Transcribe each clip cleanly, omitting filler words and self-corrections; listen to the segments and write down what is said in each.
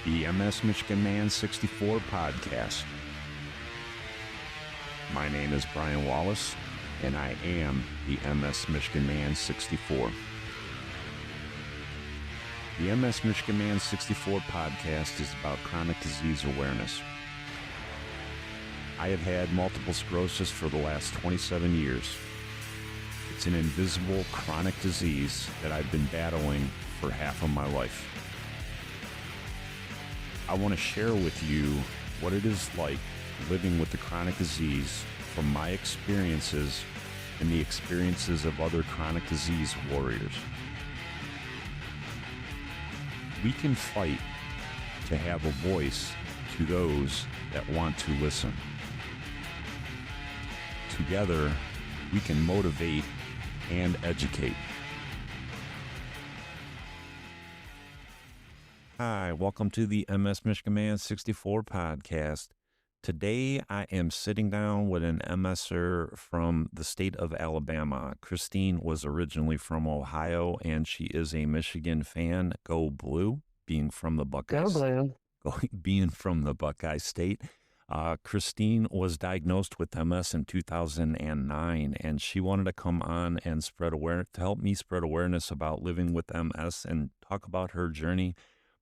the MS Michigan Man 64 podcast. My name is Brian Wallace, and I am the MS Michigan Man 64. The MS Michigan Man 64 podcast is about chronic disease awareness. I have had multiple sclerosis for the last 27 years. It's an invisible chronic disease that I've been battling for half of my life. I want to share with you what it is like living with the chronic disease from my experiences and the experiences of other chronic disease warriors. We can fight to have a voice to those that want to listen. Together, we can motivate and educate. Hi, welcome to the MS Michigan Man 64 podcast. Today, I am sitting down with an MSer from the state of Alabama. Christine was originally from Ohio, and she is a Michigan fan. Go Blue, being from the Buckeyes. Go Blue. Being from the Buckeye State. Christine was diagnosed with MS in 2009, and she wanted to come on and to help me spread awareness about living with MS and talk about her journey.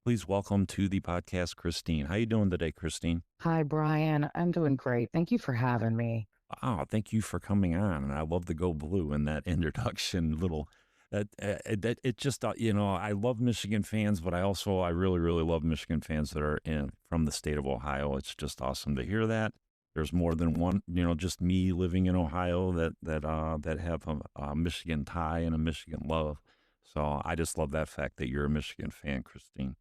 Please welcome to the podcast, Christine. How you doing today, Christine? Hi, Brian. I'm doing great. Thank you for having me. Oh, thank you for coming on. And I love the Go Blue in that introduction I love Michigan fans, but I really, really love Michigan fans that are from the state of Ohio. It's just awesome to hear that. There's more than one, just me living in Ohio that have a Michigan tie and a Michigan love. So I just love that fact that you're a Michigan fan, Christine.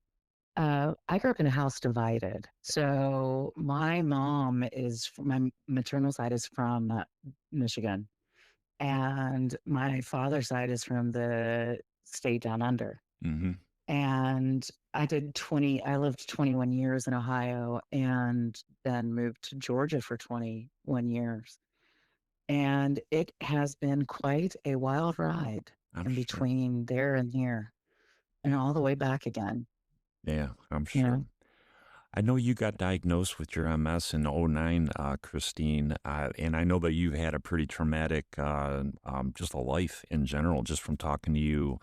I grew up in a house divided. So my my maternal side is from Michigan, and my father's side is from the state down under. Mm-hmm. And I lived 21 years in Ohio and then moved to Georgia for 21 years. And it has been quite a wild ride between there and here and all the way back again. Yeah, I'm sure. Yeah. I know you got diagnosed with your MS in 2009, Christine, and I know that you've had a pretty traumatic, just a life in general, just from talking to you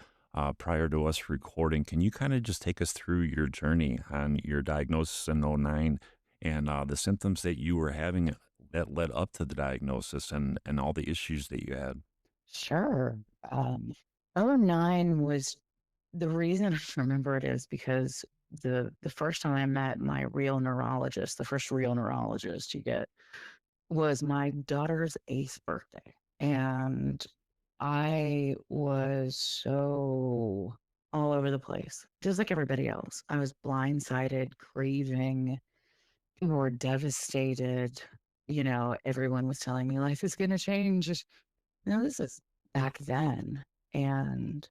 prior to us recording. Can you kind of just take us through your journey on your diagnosis in 2009 and the symptoms that you were having that led up to the diagnosis and all the issues that you had? Sure. 2009 was the reason I remember it is because the first time I met my real neurologist, the first real neurologist you get, was my daughter's 8th birthday. And I was so all over the place, just like everybody else. I was blindsided, grieving. People were devastated. Everyone was telling me life is going to change. This is back then. And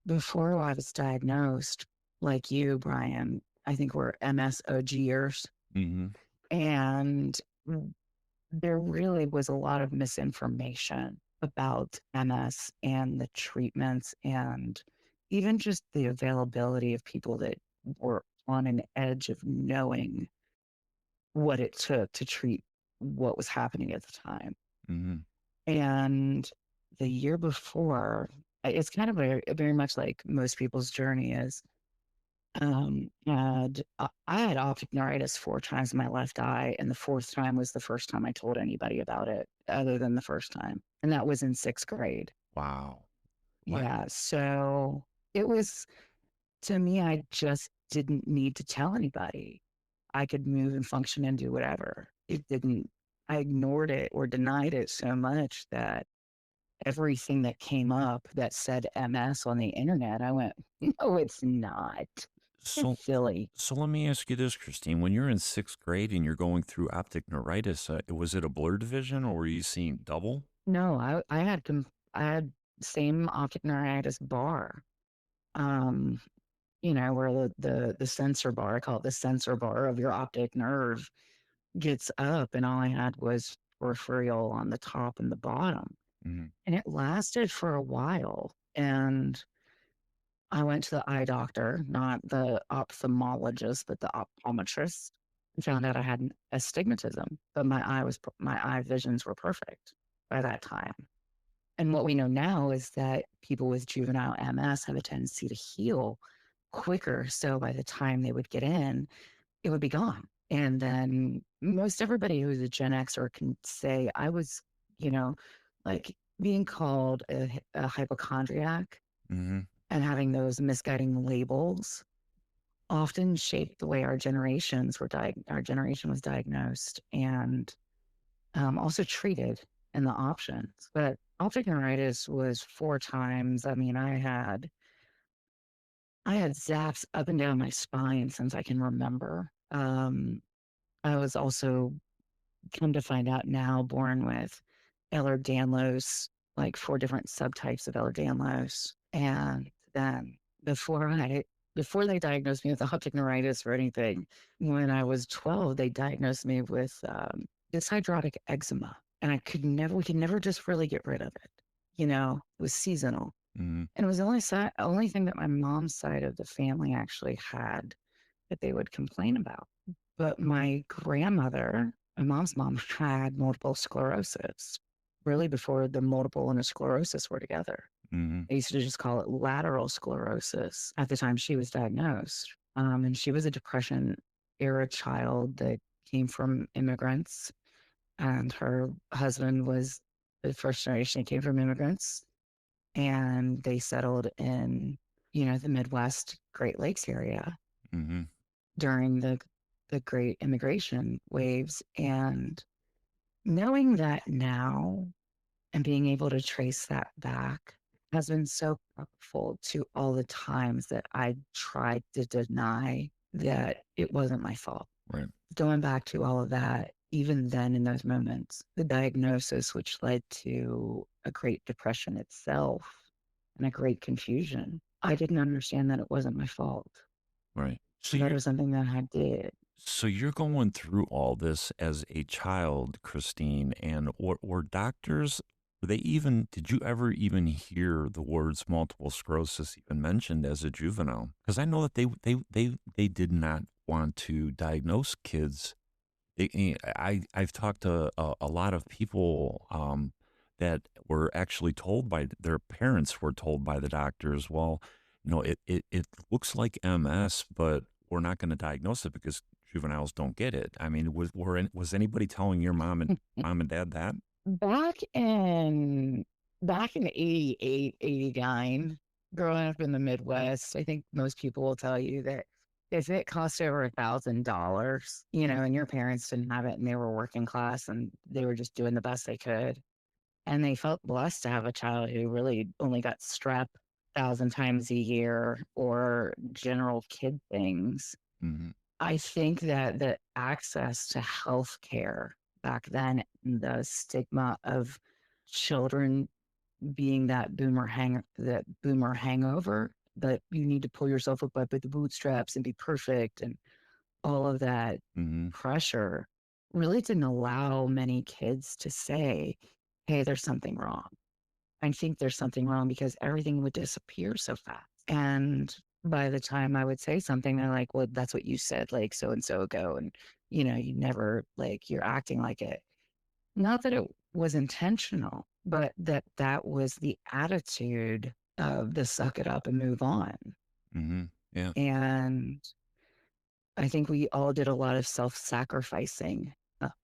before I was diagnosed, like you, Brian, I think we're MSOGers. Mm-hmm. And there really was a lot of misinformation about MS and the treatments and even just the availability of people that were on an edge of knowing what it took to treat what was happening at the time. Mm-hmm. And the year before, it's kind of very much like most people's journey is. And I had optic neuritis 4 times in my left eye, and the 4th time was the first time I told anybody about it, other than the first time, and that was in 6th grade. Wow. Yeah, so it was, to me, I just didn't need to tell anybody. I could move and function and do whatever. I ignored it or denied it so much that everything that came up that said MS on the internet, I went, no, it's not. It's silly. So let me ask you this, Christine. When you're in 6th grade and you're going through optic neuritis, was it a blurred vision or were you seeing double? No, I had same optic neuritis bar. Where the sensor bar, I call it the sensor bar of your optic nerve, gets up, and all I had was peripheral on the top and the bottom. Mm-hmm. And it lasted for a while. And I went to the eye doctor, not the ophthalmologist, but the optometrist, and found out I had astigmatism, but my eye visions were perfect by that time. And what we know now is that people with juvenile MS have a tendency to heal quicker. So by the time they would get in, it would be gone. And then most everybody who's a Gen Xer can say, I was, you know, like being called a hypochondriac Hmm. and having those misguiding labels often shaped the way our generation was diagnosed and also treated in the options. But optic neuritis was 4 times. I mean, I had zaps up and down my spine since I can remember. I was also, come to find out now, born with Ehlers-Danlos, like 4 different subtypes of Ehlers-Danlos. And then before I before they diagnosed me with optic neuritis or anything, when I was 12, they diagnosed me with dyshydrotic eczema, and we could never just really get rid of it. It was seasonal, Hmm. and it was the only thing that my mom's side of the family actually had that they would complain about. But my grandmother, my mom's mom, had multiple sclerosis, really before the multiple and the sclerosis were together. Hmm. They used to just call it lateral sclerosis at the time she was diagnosed. And she was a Depression era child that came from immigrants, and her husband was the first generation that came from immigrants, and they settled in, the Midwest Great Lakes area Hmm. during the great immigration waves. And knowing that now and being able to trace that back has been so powerful to all the times that I tried to deny that it wasn't my fault. Right. Going back to all of that, even then in those moments, the diagnosis, which led to a great depression itself and a great confusion, I didn't understand that it wasn't my fault. Right. So That you're was something that I did. so you're going through all this as a child, Christine, and were doctors, did you ever even hear the words multiple sclerosis even mentioned as a juvenile? Because I know that they did not want to diagnose kids. I've talked to a lot of people that were actually told by their parents were told by the doctors, well, it looks like MS, but we're not going to diagnose it because juveniles don't get it. I mean, was anybody telling your mom and dad that? Back in back in 88, 89, growing up in the Midwest, I think most people will tell you that if it cost over $1,000, and your parents didn't have it and they were working class and they were just doing the best they could, and they felt blessed to have a child who really only got strep 1,000 times a year or general kid things. Hmm. I think that the access to health care back then, the stigma of children being that boomer hangover, that you need to pull yourself up by the bootstraps and be perfect, and all of that Hmm. pressure really didn't allow many kids to say, hey, there's something wrong. I think there's something wrong because everything would disappear so fast. And by the time I would say something, they're like, well, that's what you said like so and so ago. And, you never, like, you're acting like it. Not that it was intentional, but that was the attitude of the suck it up and move on. Hmm. Yeah. And I think we all did a lot of self sacrificing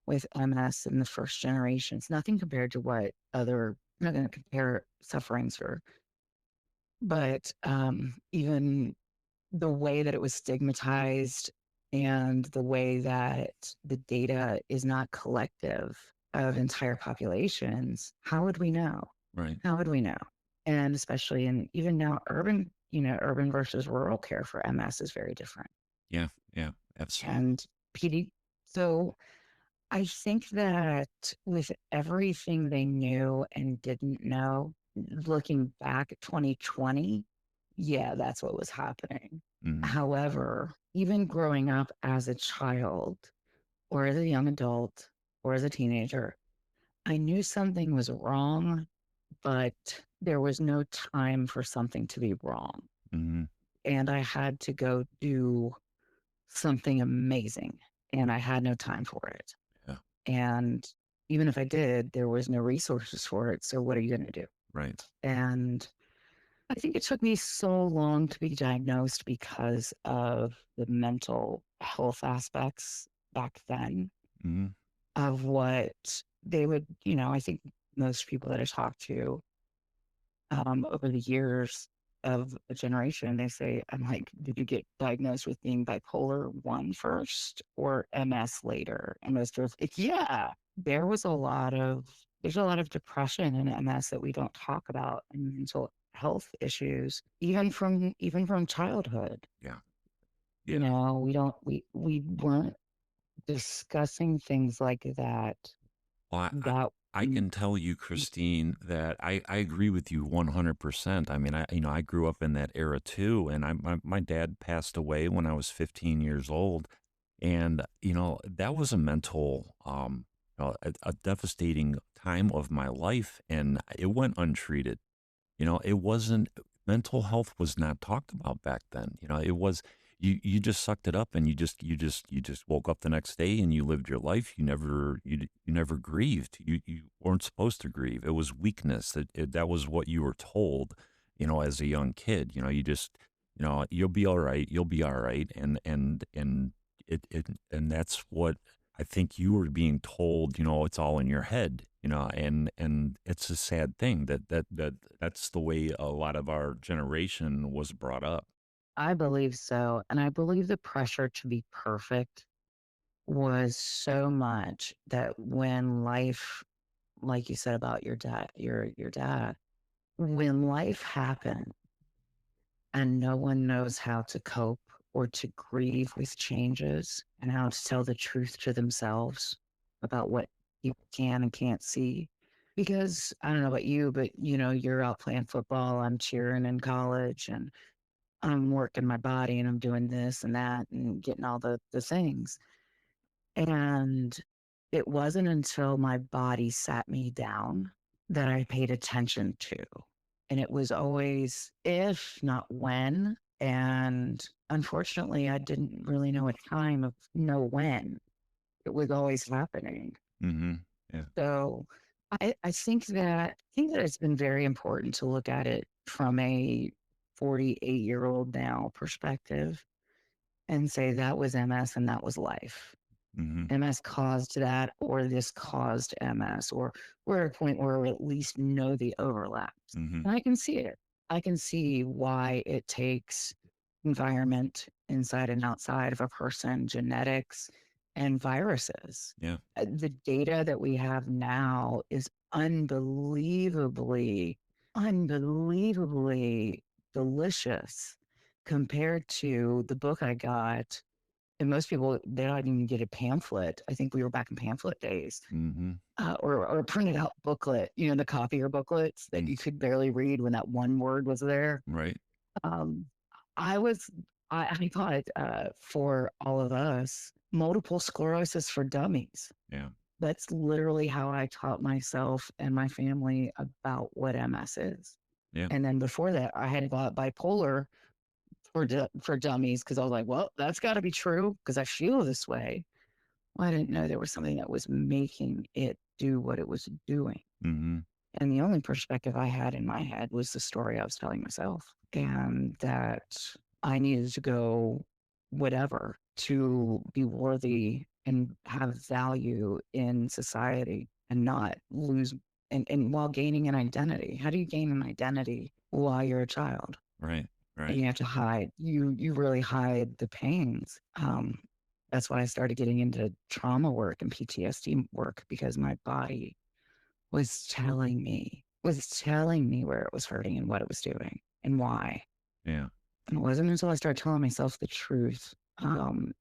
with MS in the first generation. It's nothing compared to what other, I'm not going to compare sufferings or, but even the way that it was stigmatized and the way that the data is not collective of entire populations, how would we know? Right. How would we know? And especially in even now, urban versus rural care for MS is very different. Yeah. Yeah. Absolutely. And PD, so I think that with everything they knew and didn't know, looking back at 2020, yeah, that's what was happening. Hmm. However, even growing up as a child or as a young adult or as a teenager, I knew something was wrong, but there was no time for something to be wrong. Mm-hmm. and I had to go do something amazing, and I had no time for it. Yeah. And even if I did, there was no resources for it. So what are you going to do? Right. And I think it took me so long to be diagnosed because of the mental health aspects back then Mm-hmm. of what they would, I think most people that I talk to over the years of a generation, they say, I'm like, did you get diagnosed with being bipolar one first or MS later? And most are like, yeah, there's a lot of depression and MS that we don't talk about and mental health issues, even from childhood. Yeah. Yeah. We weren't discussing things like that. Well, That I can tell you, Christine, that I agree with you 100%. I mean, I grew up in that era too, and my dad passed away when I was 15 years old, and that was a mental, a devastating time of my life, and it went untreated. It wasn't mental health was not talked about back then. It was you just sucked it up and you just woke up the next day and you lived your life. You never grieved. You weren't supposed to grieve. It was weakness. That was what you were told, as a young kid. You just, you'll be all right. You'll be all right. And that's what I think you were being told, it's all in your head, and it's a sad thing that's the way a lot of our generation was brought up. I believe so. And I believe the pressure to be perfect was so much that when life, like you said about your dad, when life happened and no one knows how to cope or to grieve with changes and how to tell the truth to themselves about what people can and can't see. Because I don't know about you, but you're out playing football, I'm cheering in college, and I'm working my body and I'm doing this and that and getting all the things. And it wasn't until my body sat me down that I paid attention to. And it was always if, not when. And unfortunately, I didn't really know a time of know when it was always happening. Hmm. Yeah. So I think that it's been very important to look at it from a 48-year-old now perspective and say that was MS and that was life. Hmm. MS caused that, or this caused MS, or we're at a point where we at least know the overlaps. Hmm. And I can see it. I can see why it takes environment inside and outside of a person, genetics, and viruses. Yeah. The data that we have now is unbelievably delicious compared to the book I got, and most people, they don't even get a pamphlet. I think we were back in pamphlet days, Hmm. or a printed out booklet, the copier booklets that Mm. you could barely read when that one word was there. Right. Um, I was, I got for all of us multiple sclerosis for dummies. Yeah. That's literally how I taught myself and my family about what MS is. Yeah. And then before that, I had got bipolar for dummies because I was like, well, that's got to be true because I feel this way. Well, I didn't know there was something that was making it do what it was doing. Hmm. And the only perspective I had in my head was the story I was telling myself, and that I needed to go whatever to be worthy and have value in society and not lose. And while gaining an identity, how do you gain an identity while you're a child? Right. And Right. you have to hide. You really hide the pains. That's why I started getting into trauma work and PTSD work because my body was telling me where it was hurting and what it was doing and why. Yeah. And it wasn't until I started telling myself the truth, and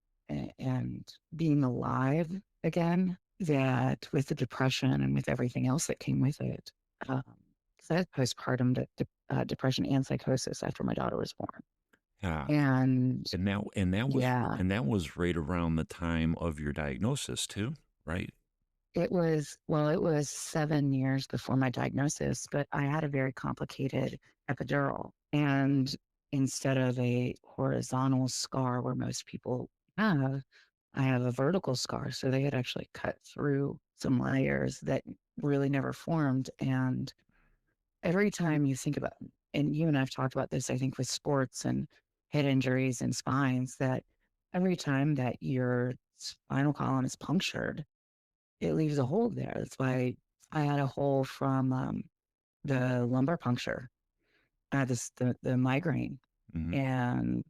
being alive again, that with the depression and with everything else that came with it, because I had postpartum depression and psychosis after my daughter was born. Yeah. And yeah, and that was right around the time of your diagnosis too, right? it was 7 years before my diagnosis, but I had a very complicated epidural. And instead of a horizontal scar where most people have, I have a vertical scar. So they had actually cut through some layers that really never formed. And every time you think about, and you and I've talked about this, I think with sports and head injuries and spines, that every time that your spinal column is punctured, it leaves a hole there. That's why I had a hole from the lumbar puncture. I had the migraine Hmm. and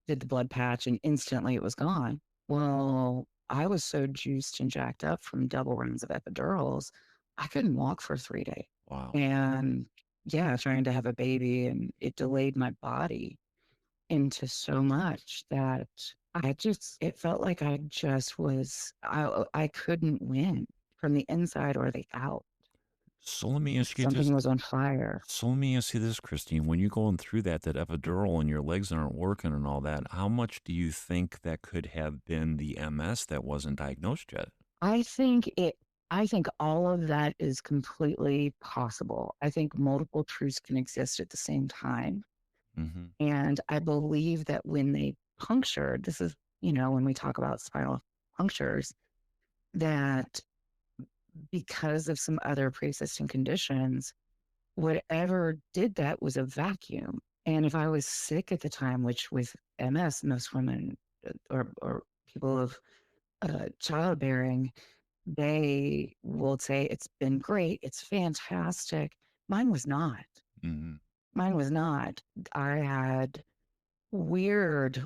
did the blood patch, and instantly it was gone. Well, I was so juiced and jacked up from double runs of epidurals, I couldn't walk for 3 days. Wow. And yeah, trying to have a baby, and it delayed my body into so much that it felt like I couldn't win from the inside or the out. So let me ask you this. Something was on fire. So let me ask you this, Christine. When you're going through that epidural and your legs aren't working and all that, how much do you think that could have been the MS that wasn't diagnosed yet? I think it, I think all of that is completely possible. I think multiple truths can exist at the same time. Hmm. And I believe that when they punctured, this is, when we talk about spinal punctures, that because of some other pre-existing conditions, whatever did that was a vacuum. And if I was sick at the time, which with MS, most women or people of childbearing, they will say it's been great, it's fantastic. Mine was not. Hmm. Mine was not. I had weird.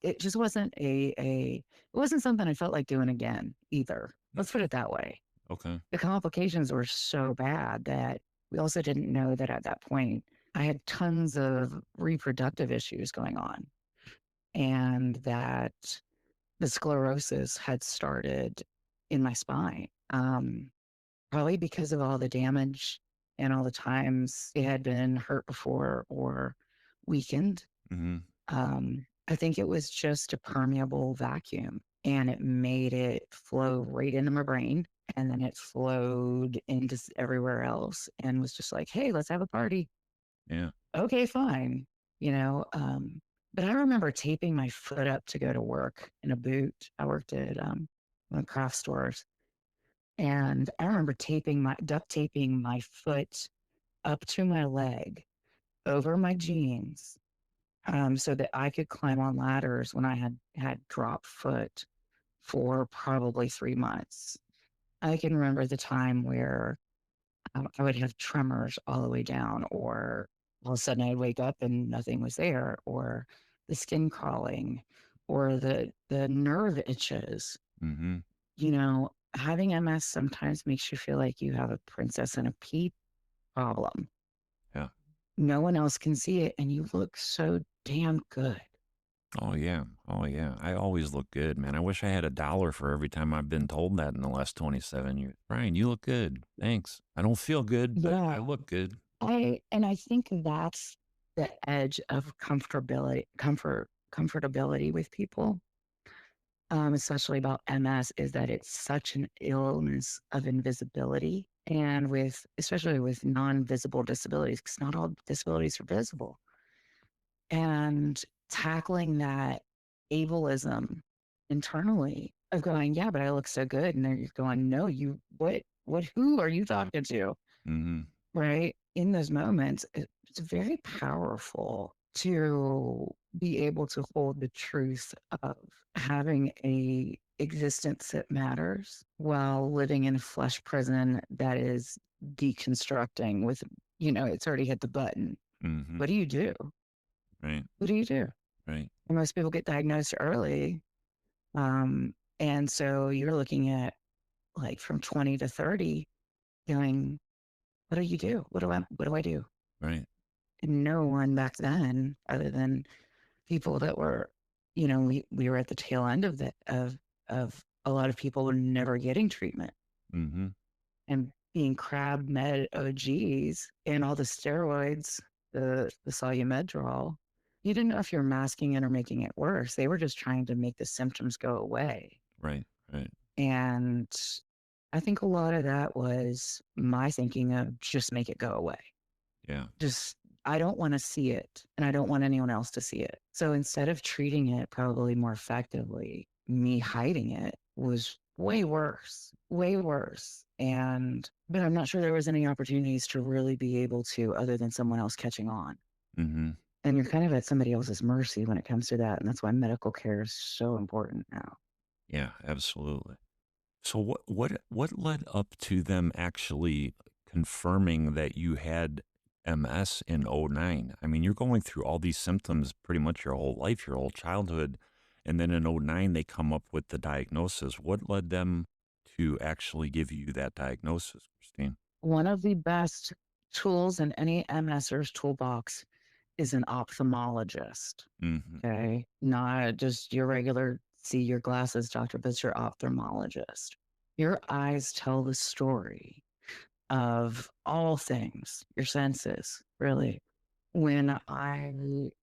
It just wasn't it wasn't something I felt like doing again either. Let's put it that way. Okay. The complications were so bad that we also didn't know that at that point I had tons of reproductive issues going on, and that the sclerosis had started in my spine. Probably because of all the damage and all the times it had been hurt before or weakened. Hmm. I think it was just a permeable vacuum, and it made it flow right into my brain. And then it flowed into everywhere else and was just like, hey, let's have a party. Yeah. Okay, fine. You know, um, but I remember taping my foot up to go to work in a boot. I worked at one of the craft stores, and I remember duct taping my foot up to my leg over my jeans, so that I could climb on ladders when I had drop foot for probably 3 months. I can remember the time where I would have tremors all the way down, or all of a sudden I'd wake up and nothing was there, or the skin crawling, or the nerve itches. Hmm. Having MS sometimes makes you feel like you have a princess and a pea problem. Yeah. No one else can see it, and you look so damn good. Oh yeah. Oh yeah. I always look good, man. I wish I had $1 for every time I've been told that in the last 27 years. Brian, you look good. Thanks. I don't feel good, but Yeah, I look good. I think that's the edge of comfortability with people, especially about MS, is that it's such an illness of invisibility. And especially with non-visible disabilities, because not all disabilities are visible. And tackling that ableism internally of going, yeah, but I look so good. And then you're going, no, who are you talking to? Hmm. Right? In those moments, it's very powerful to be able to hold the truth of having a existence that matters while living in a flesh prison that is deconstructing with, it's already hit the button. Hmm. What do you do? Right. What do you do? Right. And most people get diagnosed early. And so you're looking at like from 20 to 30 going, what do you do? What do I do? Right. And no one back then, other than people that were, we were at the tail end of of a lot of people never getting treatment Hmm. and being crab med OGs and all the steroids, the Solumedrol. You didn't know if you're masking it or making it worse. They were just trying to make the symptoms go away. Right. Right. And I think a lot of that was my thinking of just make it go away. Yeah. Just I don't want to see it and I don't want anyone else to see it. So instead of treating it probably more effectively, me hiding it was way worse, way worse. But I'm not sure there was any opportunities to really be able to, other than someone else catching on. Hmm. And you're kind of at somebody else's mercy when it comes to that. And that's why medical care is so important now. Yeah, absolutely. So what led up to them actually confirming that you had MS in '09? I mean, you're going through all these symptoms pretty much your whole life, your whole childhood, and then in '09 they come up with the diagnosis. What led them to actually give you that diagnosis, Christine? One of the best tools in any MSer's toolbox is an ophthalmologist. Mhm. Okay. Not just your regular see your glasses doctor, but your ophthalmologist. Your eyes tell the story of all things, your senses, really. My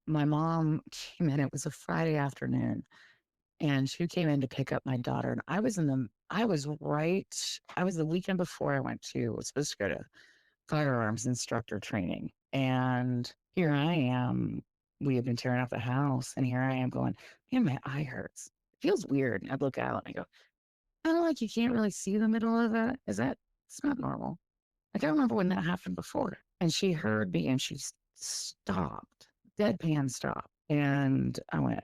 mom came in, it was a Friday afternoon, and she came in to pick up my daughter. And I was the weekend before was supposed to go to firearms instructor training. And here I am. We had been tearing up the house, and here I am going, man, my eye hurts. It feels weird. And I look out and I go, kind of like you can't really see the middle of that. It's not normal. I don't remember when that happened before. And she heard me and stopped, deadpan stopped. And I went,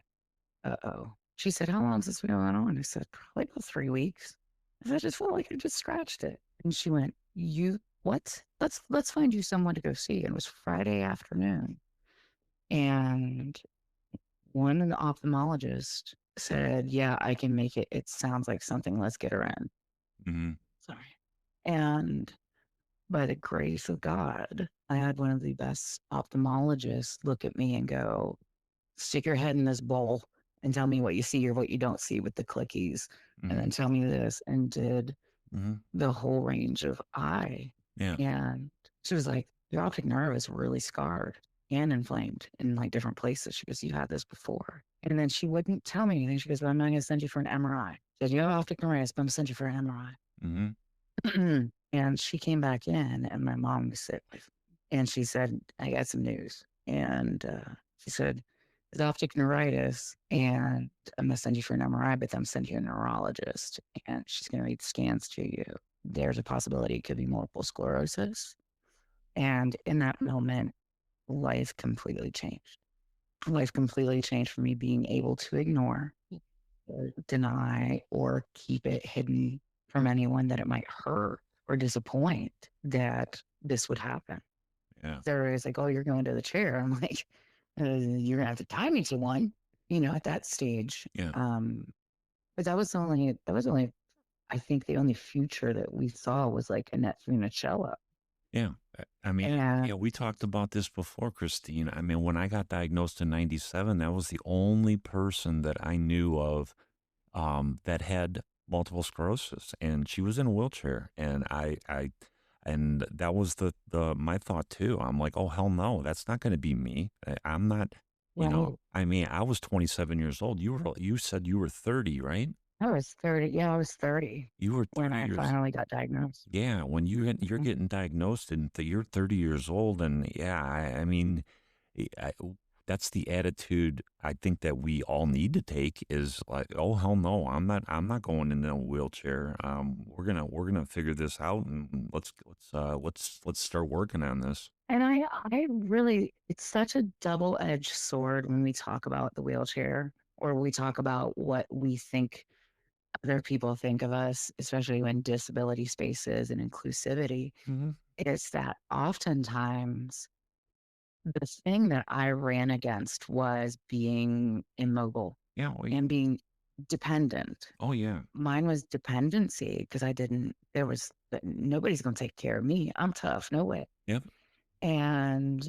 uh oh. She said, how long has this been going on? I said, probably about 3 weeks. I said, I just felt like I just scratched it. And she went, you what? Let's find you someone to go see. And it was Friday afternoon. And one of the ophthalmologists said, yeah, I can make it. It sounds like something. Let's get her in. Mhm. Sorry. And by the grace of God, I had one of the best ophthalmologists look at me and go, stick your head in this bowl and tell me what you see or what you don't see with the clickies. And Mhm. then tell me this and did Mhm. the whole range of eye. Yeah. And she was like, your optic nerve is really scarred and inflamed in like different places. She goes, you had this before. And then she wouldn't tell me anything. She goes, well, I'm not going to send you for an MRI. She said, you have optic neuritis, but I'm going to send you for an MRI. Mhm. And she came back in, and my mom was sick. And she said, I got some news. And she said, it's optic neuritis, and I'm going to send you for an MRI, but then I'm sending you a neurologist, and she's going to read scans to you. There's a possibility it could be multiple sclerosis. And in that moment, life completely changed. Life completely changed for me being able to ignore or deny or keep it hidden from anyone that it might hurt or disappoint that this would happen. Yeah. They're always like, oh, you're going to the chair. I'm like, you're going to have to tie me to one, at that stage. Yeah. But that was only, I think the only future that we saw was like Annette Funicello. Yeah. I mean, And yeah, we talked about this before, Christine. I mean, when I got diagnosed in '97, that was the only person that I knew of that had multiple sclerosis, and she was in a wheelchair, and and that was my thought too. I'm like, oh hell no, that's not going to be me. I'm not, right, I mean, I was 27 years old. You said you were 30, right? I was 30. Yeah, I was 30 You were when 30 I years. finally got diagnosed. Yeah, when you're Mhm. getting diagnosed and you're 30 years old, and yeah, I mean, I, I- that's the attitude I think that we all need to take is like, oh hell no, I'm not going in a wheelchair. We're gonna figure this out, and let's start working on this. And I really, it's such a double-edged sword when we talk about the wheelchair or we talk about what we think other people think of us, especially when disability spaces and inclusivity. Hmm. It's that oftentimes the thing that I ran against was being immobile Yeah. and being dependent. Oh yeah. Mine was dependency because nobody's going to take care of me. I'm tough. No way. Yep. And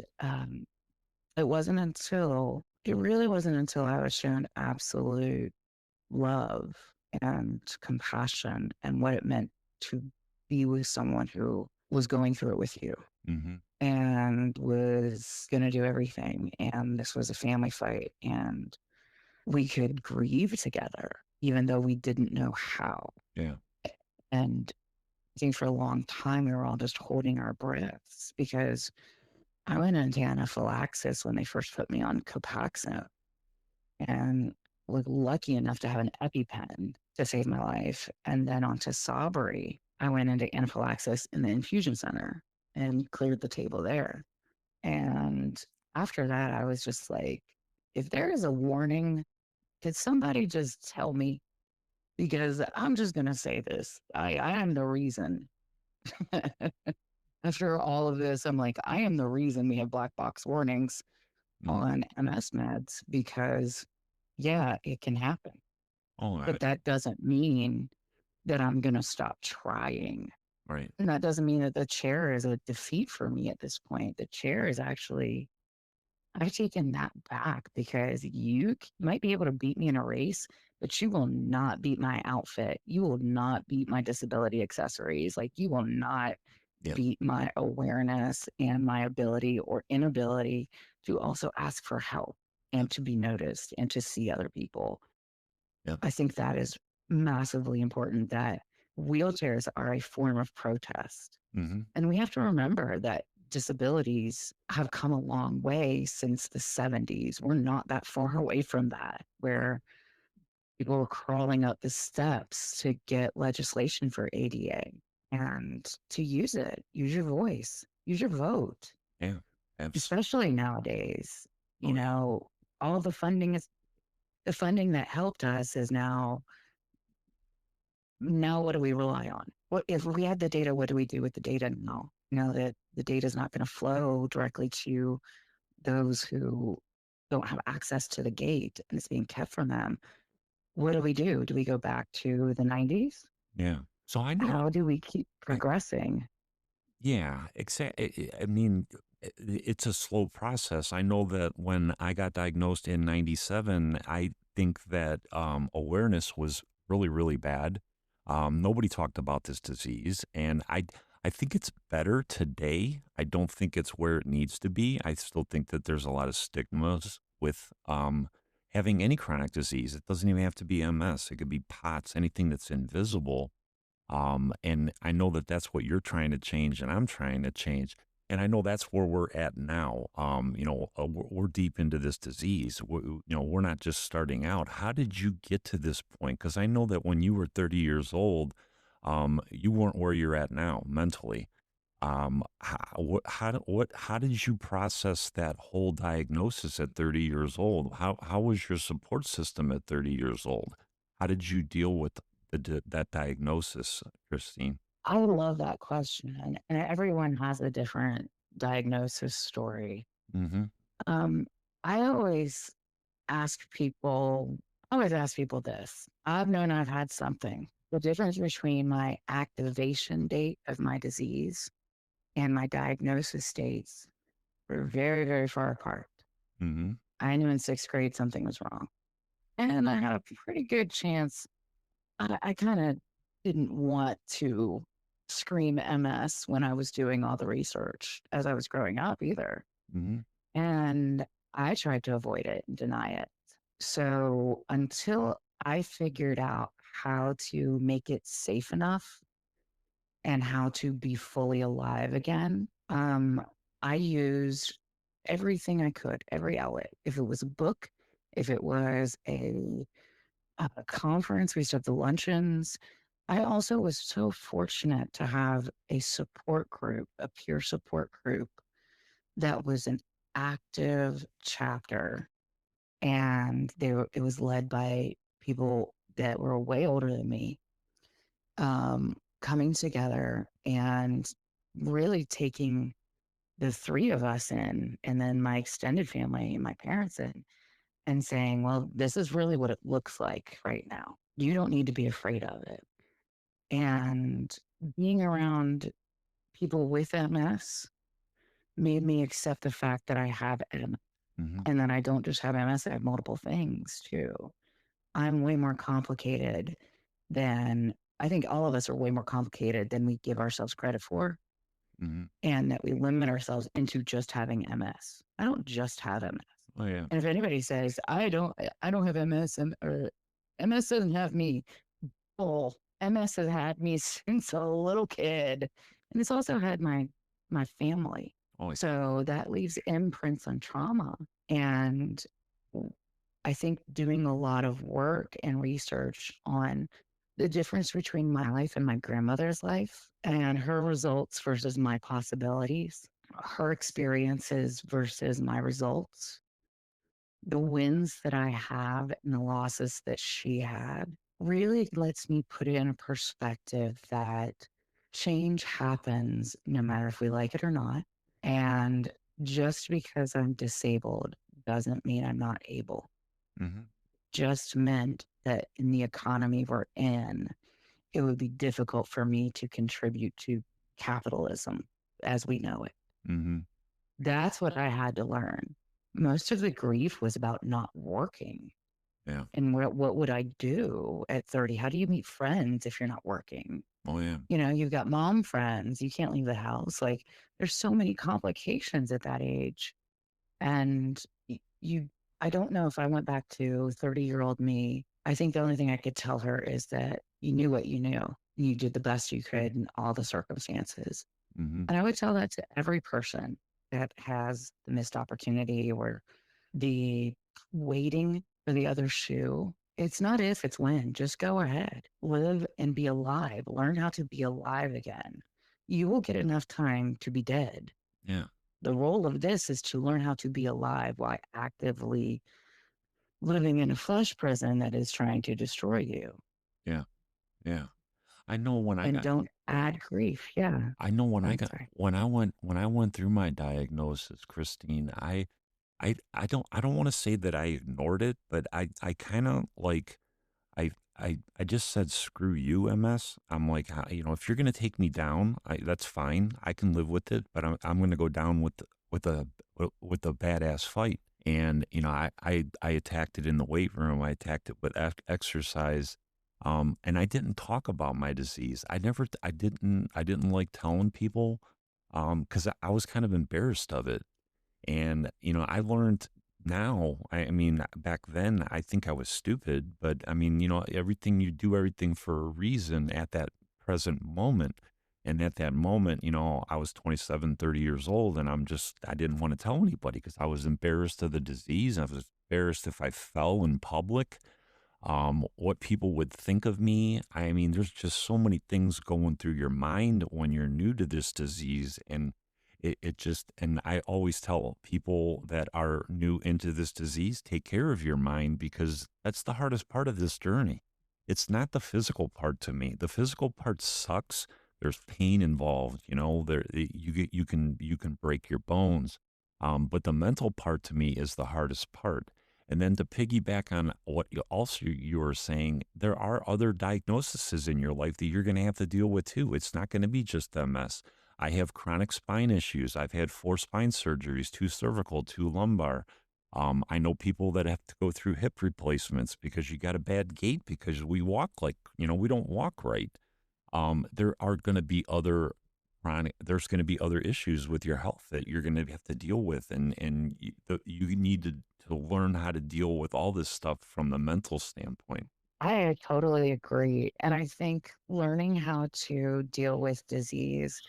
it really wasn't until I was shown absolute love and compassion and what it meant to be with someone who was going through it with you Hmm. and was going to do everything. And this was a family fight and we could grieve together, even though we didn't know how. Yeah. And I think for a long time, we were all just holding our breaths because I went into anaphylaxis when they first put me on Copaxone and was lucky enough to have an EpiPen to save my life. And then onto Sabri, I went into anaphylaxis in the infusion center and cleared the table there. And after that, I was just like, if there is a warning, could somebody just tell me? Because I'm just going to say this. I am the reason. After all of this, I'm like, I am the reason we have black box warnings Mm. on MS meds because, yeah, it can happen. Oh, But that doesn't mean that I'm going to stop trying. right. And that doesn't mean that the chair is a defeat for me at this point. The chair is actually, I've taken that back because might be able to beat me in a race, but you will not beat my outfit. You will not beat my disability accessories. Like you will not Yep. beat my awareness and my ability or inability to also ask for help Yep. and to be noticed and to see other people. Yep. I think that is massively important that wheelchairs are a form of protest. Mm-hmm. And we have to remember that disabilities have come a long way since the 70s. We're not that far away from that, Right. where people were crawling up the steps to get legislation for ADA and to use it, use your voice, use your vote, Yeah. Abs- especially nowadays. You oh, yeah. know, all the funding that helped us is now what do we rely on? What if we had the data, what do we do with the data now? Now that the data is not going to flow directly to those who don't have access to the gate and it's being kept from them. What do we do? Do we go back to the 90s? Yeah. So I know. How do we keep I progressing? Yeah, exactly. I mean, it's a slow process. I know that when I got diagnosed in '97, I think that awareness was really, really bad. Nobody talked about this disease, and I think it's better today. I don't think it's where it needs to be. I still think that there's a lot of stigmas with having any chronic disease. It doesn't even have to be MS. It could be POTS, anything that's invisible. And I know that that's what you're trying to change, and I'm trying to change. And I know that's where we're at now. We're deep into this disease. We're not just starting out. How did you get to this point? Because I know that when you were 30 years old, you weren't where you're at now mentally. How did you process that whole diagnosis at 30 years old? How was your support system at 30 years old? How did you deal with that diagnosis, Christine? I love that question. And everyone has a different diagnosis story. Mm-hmm. Um, I always ask people this. I've known I've had something. The difference between my activation date of my disease and my diagnosis dates were very, very far apart. Mm-hmm. I knew in sixth grade something was wrong. And I had a pretty good chance. I kind of didn't want to scream MS when I was doing all the research as I was growing up either. Mm-hmm. And I tried to avoid it and deny it. So until I figured out how to make it safe enough and how to be fully alive again, I used everything I could, every outlet. If it was a book, if it was a conference, we used to have the luncheons. I also was so fortunate to have a support group, a peer support group that was an active chapter, and it was led by people that were way older than me, coming together and really taking the three of us in, and then my extended family and my parents in, and saying, well, this is really what it looks like right now. You don't need to be afraid of it. And being around people with MS made me accept the fact that I have MS Mm-hmm. and that I don't just have MS, I have multiple things too. I'm way more complicated than I think all of us are way more complicated than we give ourselves credit for, Mm-hmm. and that we limit ourselves into just having MS. I don't just have MS. Oh yeah. And if anybody says I don't have MS or MS doesn't have me, oh, MS has had me since a little kid, and it's also had my family. Oh, So that leaves imprints on trauma. And I think doing a lot of work and research on the difference between my life and my grandmother's life and her results versus my possibilities, her experiences versus my results, the wins that I have and the losses that she had really lets me put it in a perspective that change happens no matter if we like it or not. And just because I'm disabled doesn't mean I'm not able. hmm Just meant that in the economy we're in, it would be difficult for me to contribute to capitalism as we know it. hmm That's what I had to learn. Most of the grief was about not working. yeah. And what would I do at 30? How do you meet friends if you're not working? Oh, yeah. You know, you've got mom friends, you can't leave the house. Like there's so many complications at that age. And you, I don't know if I went back to 30-year-old me. I think the only thing I could tell her is that you knew what you knew. You did the best you could in all the circumstances. hmm And I would tell that to every person that has the missed opportunity or the waiting for the other shoe. It's not if, it's when. Just go ahead, live and be alive. Learn how to be alive again. You will get enough time to be dead. Yeah. The role of this is to learn how to be alive while actively living in a flesh prison that is trying to destroy you. Yeah. Yeah. I know when I And got don't add grief. Yeah. I know when I I'm got sorry. when I went through my diagnosis, Christine, I don't want to say that I ignored it, but I kind of like I just said screw you, MS. I'm like, you know, if you're gonna take me down, that's fine. I can live with it, but I'm gonna go down with a with a badass fight. And you know, I attacked it in the weight room. I attacked it with exercise. And I didn't talk about my disease. I didn't like telling people, because I was kind of embarrassed of it. And, you know, I learned now, I mean, back then, I think I was stupid, but I mean, you know, everything you do, everything for a reason at that present moment. And at that moment, you know, I was 27, 30 years old, and I didn't want to tell anybody because I was embarrassed of the disease. I was embarrassed if I fell in public, what people would think of me. I mean, there's just so many things going through your mind when you're new to this disease. And it just, and I always tell people that are new into this disease, take care of your mind because that's the hardest part of this journey. It's not the physical part to me. The physical part sucks. There's pain involved, you know, you can break your bones. But the mental part to me is the hardest part. And then to piggyback on what you were saying, there are other diagnoses in your life that you're going to have to deal with too. It's not going to be just MS. I have chronic spine issues. I've had 4 spine surgeries, 2 cervical, 2 lumbar. I know people that have to go through hip replacements because you got a bad gait because we walk like, you know, we don't walk right. There are going to be other there's going to be other issues with your health that you're going to have to deal with. And you need to learn how to deal with all this stuff from the mental standpoint. I totally agree. And I think learning how to deal with disease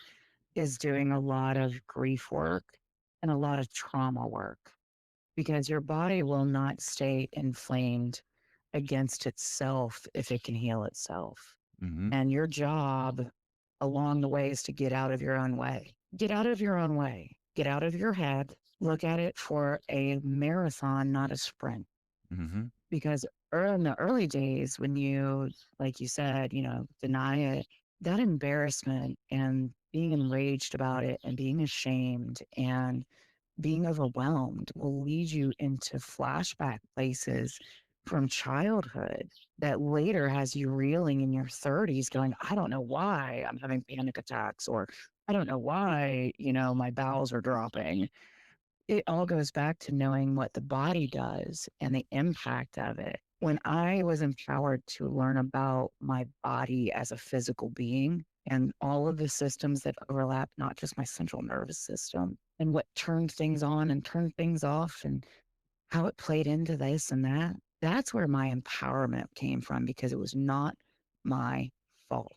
is doing a lot of grief work and a lot of trauma work because your body will not stay inflamed against itself if it can heal itself. hmm And your job along the way is to get out of your own way. Get out of your own way. Get out of your head. Look at it for a marathon, not a sprint. hmm Because in the early days, when you, like you said, you know, deny it, that embarrassment and being enraged about it and being ashamed and being overwhelmed will lead you into flashback places from childhood that later has you reeling in your 30s going, I don't know why I'm having panic attacks, or I don't know why, you know, my bowels are dropping. It all goes back to knowing what the body does and the impact of it. When I was empowered to learn about my body as a physical being and all of the systems that overlap, not just my central nervous system, and what turned things on and turned things off, and how it played into this and that, that's where my empowerment came from because it was not my fault.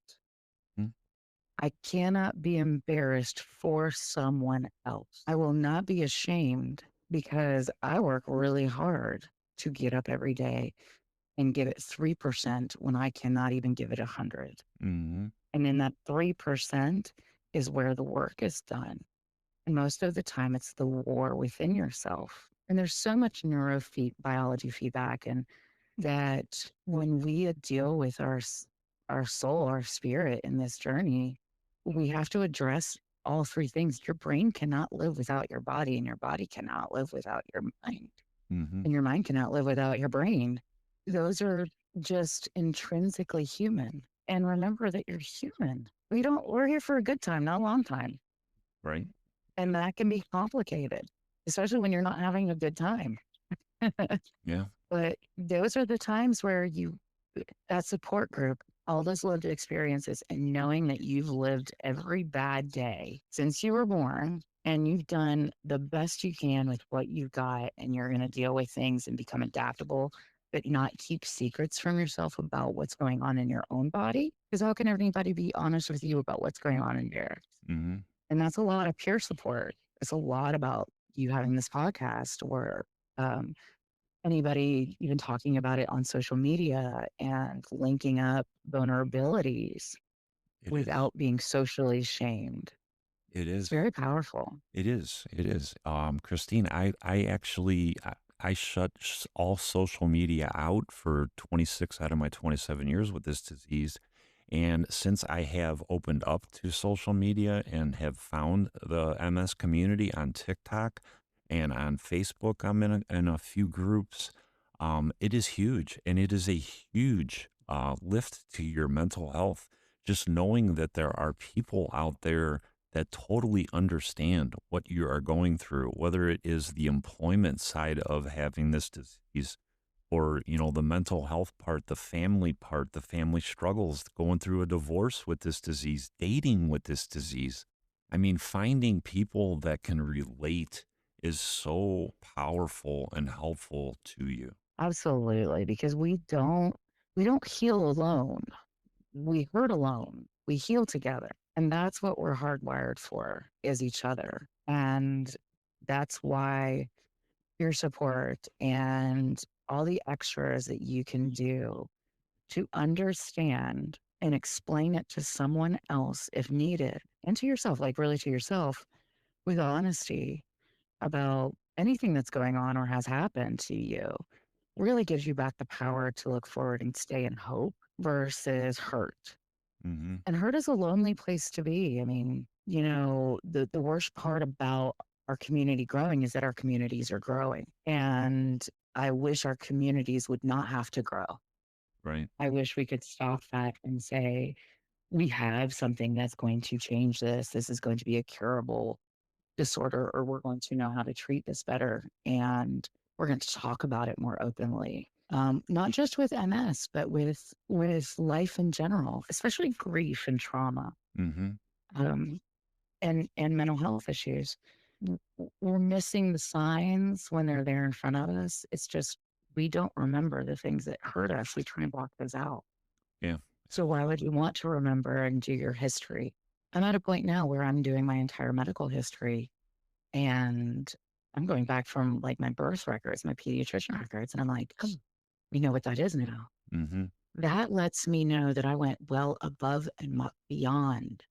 I cannot be embarrassed for someone else. I will not be ashamed because I work really hard to get up every day and give it 3% when I cannot even give it 100. Mhm. And in that 3% is where the work is done. And most of the time, it's the war within yourself. And there's so much biology feedback, and that when we deal with our soul, our spirit in this journey, we have to address all three things. Your brain cannot live without your body, and your body cannot live without your mind, Mhm. and your mind cannot live without your brain. Those are just intrinsically human. And remember that you're human. We're here for a good time, not a long time. Right? And that can be complicated, especially when you're not having a good time. Yeah. But those are the times where that support group, all those lived experiences, and knowing that you've lived every bad day since you were born and you've done the best you can with what you've got, and you're going to deal with things and become adaptable, but not keep secrets from yourself about what's going on in your own body. Because how can anybody be honest with you about what's going on in theirs? Mhm. And that's a lot of peer support. It's a lot about you having this podcast, or um, anybody even talking about it on social media and linking up vulnerabilities It is. without being socially shamed. It It's is. very powerful. It is. It is. Christine, I actually I shut all social media out for 26 out of my 27 years with this disease. And since I have opened up to social media and have found the MS community on TikTok and on Facebook, I'm in a few groups. It is huge, and it is a huge lift to your mental health. Just knowing that there are people out there that totally understand what you are going through, whether it is the employment side of having this disease, or the mental health part, the family struggles, going through a divorce with this disease, dating with this disease. I mean, finding people that can relate is so powerful and helpful to you. Absolutely, because we don't heal alone. We hurt alone. We heal together. And that's what we're hardwired for, is each other. And that's why your support and all the extras that you can do to understand and explain it to someone else if needed, and to yourself, like really to yourself, with honesty about anything that's going on or has happened to you, really gives you back the power to look forward and stay in hope versus hurt. Hmm. And hurt is a lonely place to be. I mean, the worst part about our community growing is that our communities are growing. And I wish our communities would not have to grow. Right. I wish we could stop that and say, we have something that's going to change this. This is going to be a curable disorder, or we're going to know how to treat this better. And we're going to talk about it more openly. Not just with MS, but with life in general, especially grief and trauma, Hmm. um, and mental health issues. We're missing the signs when they're there in front of us. It's just we don't remember the things that hurt us. We try and block those out. Yeah. So why would you want to remember and do your history? I'm at a point now where I'm doing my entire medical history, and I'm going back from like my birth records, my pediatrician records. And I'm like, oh, we know what that is now. Hmm. That lets me know that I went well above and beyond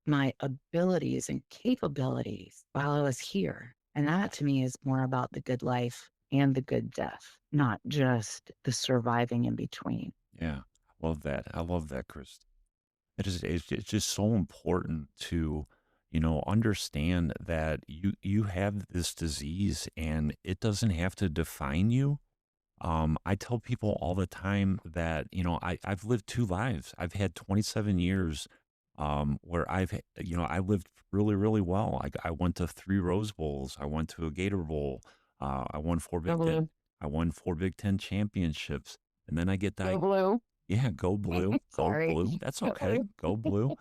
my abilities and capabilities while I was here. And that to me is more about the good life and the good death, not just the surviving in between. Yeah. Love that. I love that, Chris. It's just so important to, understand that you have this disease and it doesn't have to define you. I tell people all the time that, I've lived two lives. I've had 27 years where I lived really, really well. I went to three Rose Bowls. I went to a Gator Bowl. I won four Go Big Ten. blue. I won four Big Ten championships. And then I get Go diagnosed. blue. Yeah, go blue, go Sorry. blue. That's Go okay. blue. Go blue.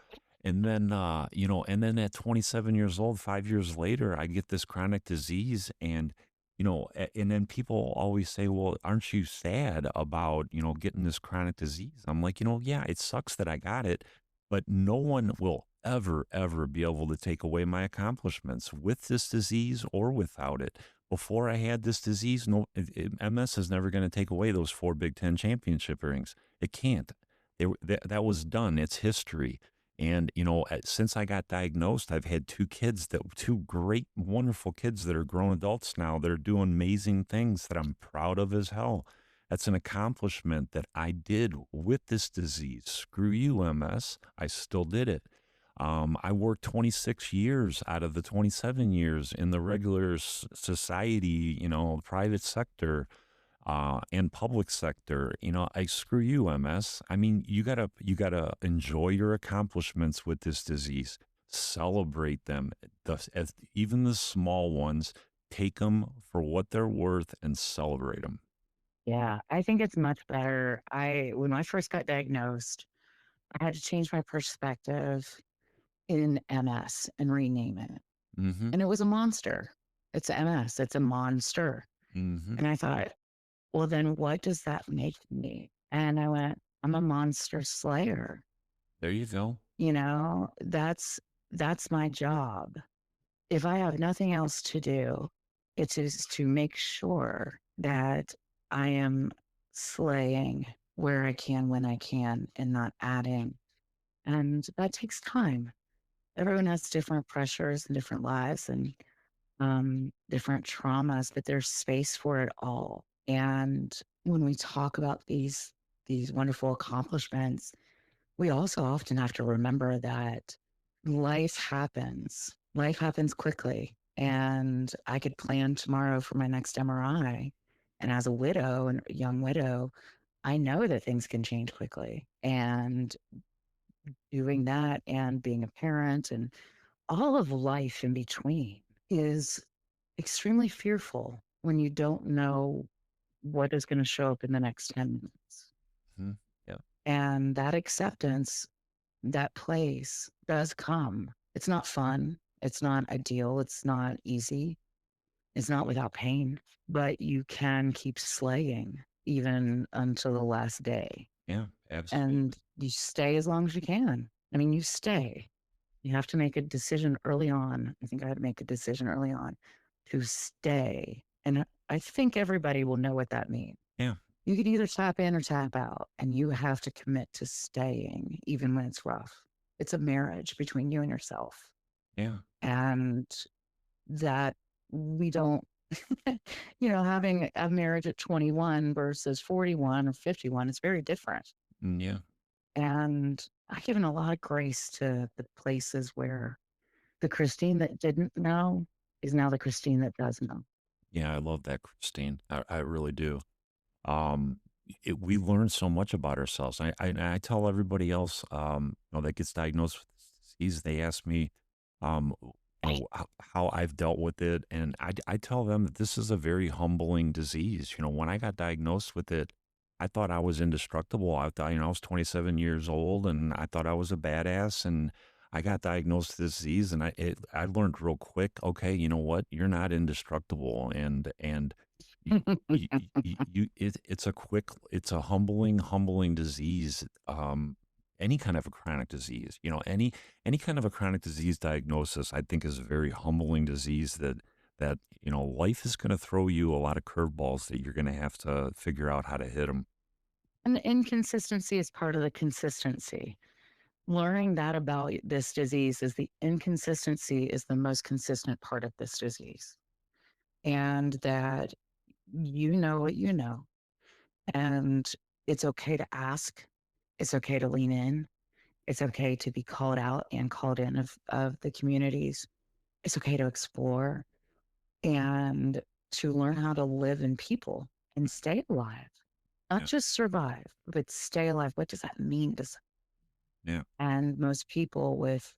And then, and then at 27 years old, 5 years later, I get this chronic disease. And, and then people always say, well, aren't you sad about, getting this chronic disease? I'm like, yeah, it sucks that I got it, but no one will ever be able to take away my accomplishments with this disease or without it. Before I had this disease, MS is never going to take away those 4 Big Ten championship rings. It can't. That was done. It's history. And since I got diagnosed, I've had 2 kids, that 2 great, wonderful kids that are grown adults now. That are doing amazing things that I'm proud of as hell. That's an accomplishment that I did with this disease. Screw you, MS. I still did it. I worked 26 years out of the 27 years in the regular society, private sector, and public sector. I screw you, MS. I mean, you gotta enjoy your accomplishments with this disease. Celebrate them, even the small ones. Take them for what they're worth and celebrate them. Yeah, I think it's much better. When I first got diagnosed, I had to change my perspective in MS and rename it. Mm-hmm. And it was a monster. It's MS, it's a monster. Mm-hmm. And I thought, well, then what does that make me? And I went, I'm a monster slayer. There you go. That's my job. If I have nothing else to do, it is to make sure that I am slaying where I can, when I can, and not adding. And that takes time. Everyone has different pressures and different lives and different traumas, but there's space for it all. And when we talk about these wonderful accomplishments, we also often have to remember that life happens. Life happens quickly. And I could plan tomorrow for my next MRI. And as a widow and a young widow, I know that things can change quickly. And doing that and being a parent and all of life in between is extremely fearful when you don't know what is going to show up in the next 10 minutes. Hmm. Yeah. And that acceptance, that place does come. It's not fun. It's not ideal. It's not easy. It's not without pain, but you can keep slaying even until the last day. Yeah. Absolutely. And you stay as long as you can. I mean, you stay. You have to make a decision early on. I think I had to make a decision early on to stay. And I think everybody will know what that means. Yeah. You can either tap in or tap out, and you have to commit to staying even when it's rough. It's a marriage between you and yourself. Yeah. And that we don't, having a marriage at 21 versus 41 or 51 is very different. Yeah. And I've given a lot of grace to the places where the Christine that didn't know is now the Christine that does know. Yeah. I love that, Christine. I really do. um we learn so much about ourselves. I tell everybody else, that gets diagnosed with this disease. They ask me, how I've dealt with it, and I tell them that this is a very humbling disease. When I got diagnosed with it, I thought I was indestructible. I thought, I was 27 years old, and I thought I was a badass. And I got diagnosed with this disease, and I learned real quick. Okay, you know what? You're not indestructible, and it's a humbling disease. Any kind of a chronic disease, any kind of a chronic disease diagnosis, I think, is a very humbling disease. That life is going to throw you a lot of curveballs that you're going to have to figure out how to hit them. And the inconsistency is part of the consistency. Learning that about this disease is the inconsistency is the most consistent part of this disease. And that you know what you know. And it's okay to ask. It's okay to lean in. It's okay to be called out and called in of the communities. It's okay to explore and to learn how to live in people and stay alive, not Yeah. just survive, but stay alive. What does that mean? Yeah. And most people with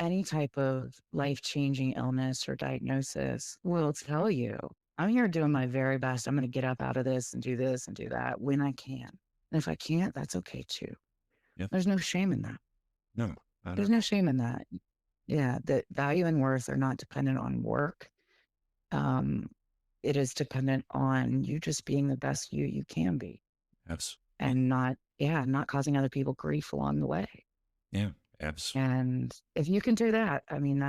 any type of life-changing illness or diagnosis will tell you, I'm here doing my very best. I'm going to get up out of this and do that when I can. And if I can't, that's okay too. Yeah. There's no shame in that. No, not There's at no all. shame in that. Yeah, that value and worth are not dependent on work. Um, it is dependent on you just being the best you can be Yes. and not causing other people grief along the way. Yeah. Abs And if you can do that, I mean,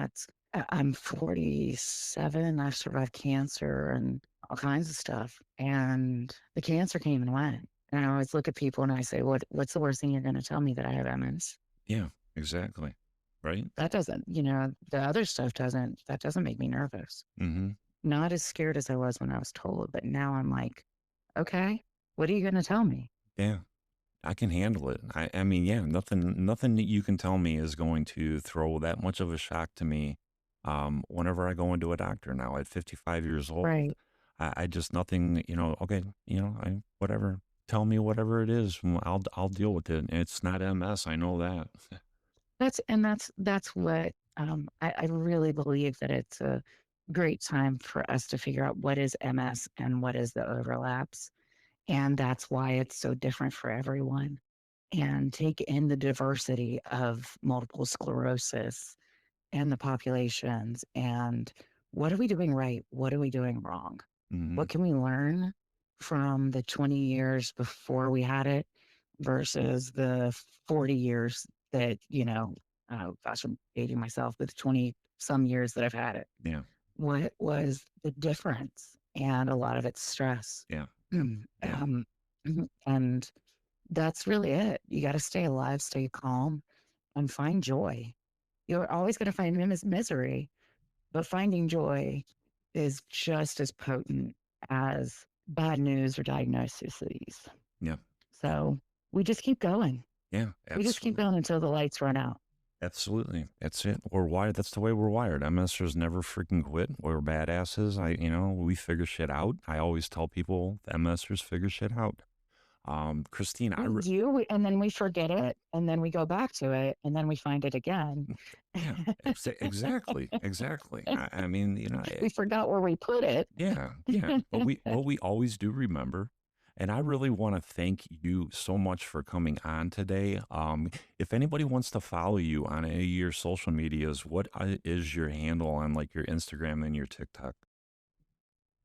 I'm 47. I've survived cancer and all kinds of stuff. And the cancer came and went. And I always look at people and I say, what's the worst thing you're going to tell me, that I have MS? Yeah, exactly. Right? That doesn't, the other stuff that doesn't make me nervous. Mhm. Not as scared as I was when I was told, but now I'm like, okay, what are you going to tell me? Yeah. I can handle it. I mean, yeah, nothing that you can tell me is going to throw that much of a shock to me. Whenever I go into a doctor now at 55 years old, Right. I just nothing, okay, I whatever. Tell me whatever it is, I'll deal with it. It's not MS, I know that. That's what I really believe, that it's a great time for us to figure out what is MS and what is the overlaps. And that's why it's so different for everyone. And take in the diversity of multiple sclerosis and the populations, and what are we doing right? What are we doing wrong? Mhm. What can we learn from the 20 years before we had it versus the 40 years that, oh gosh, I'm dating myself, but the 20 some years that I've had it. Yeah. What was the difference? And a lot of it's stress. Yeah. Mm, Yeah. and that's really it. You got to stay alive, stay calm, and find joy. You're always going to find misery, but finding joy is just as potent as bad news or diagnoses. Yeah. So we just keep going. Yeah, We just keep absolutely. going until the lights run out. Absolutely. That's it. We're wired. That's the way we're wired. MSers never freaking quit. We're badasses. We figure shit out. I always tell people the MSers figure shit out. Christine, We do, and then we forget it, and then we go back to it, and then we find it again. yeah, exactly, exactly. I mean, We forgot where we put it. yeah, yeah. But we always do remember. And I really want to thank you so much for coming on today. If anybody wants to follow you on any of your social medias, what is your handle on like your Instagram and your TikTok?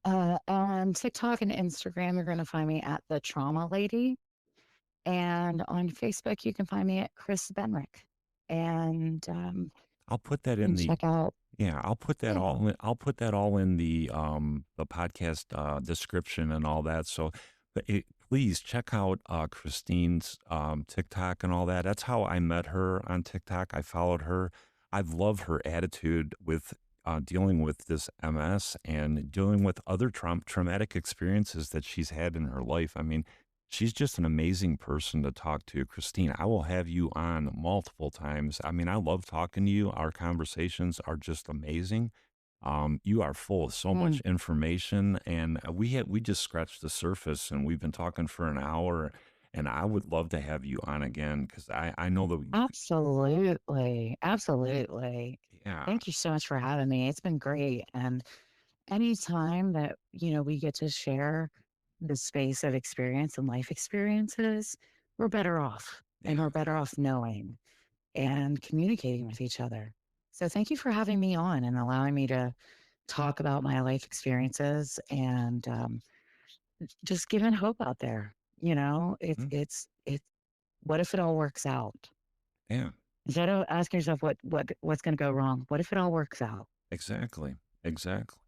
On TikTok and Instagram, you're going to find me at the Trauma Lady. And on Facebook, you can find me at Chris Benrick. And I'll put that in and the check out, Yeah, I'll put that yeah. all in, I'll put that all in the podcast description and all that. So please check out Christine's TikTok and all that. That's how I met her on TikTok. I followed her. I've loved her attitude with dealing with this MS and dealing with other traumatic experiences that she's had in her life. I mean, she's just an amazing person to talk to. Christine, I will have you on multiple times. I mean, I love talking to you. Our conversations are just amazing. You are full of so Mm, much information, and we just scratched the surface, and we've been talking for an hour. And I would love to have you on again because I know that absolutely. Absolutely. yeah, Thank you so much for having me. It's been great. And anytime that, we get to share the space of experience and life experiences, we're better off, and yeah. we're better off knowing and communicating with each other. So thank you for having me on and allowing me to talk about my life experiences, and just giving hope out there. Mm, It's what if it all works out? yeah, Instead of asking yourself what's going to go wrong, what if it all works out? exactly, exactly.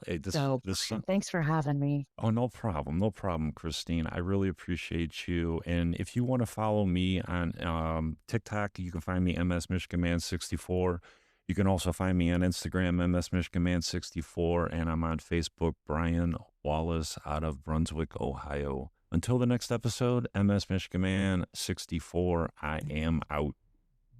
This So this thanks for having me. Oh, no problem. No problem, Christine. I really appreciate you. And if you want to follow me on TikTok, you can find me MS Michigan Man 64. You can also find me on Instagram, MS Michigan Man 64. And I'm on Facebook, Brian Wallace out of Brunswick, Ohio. Until the next episode, MS Michigan Man 64, I am out.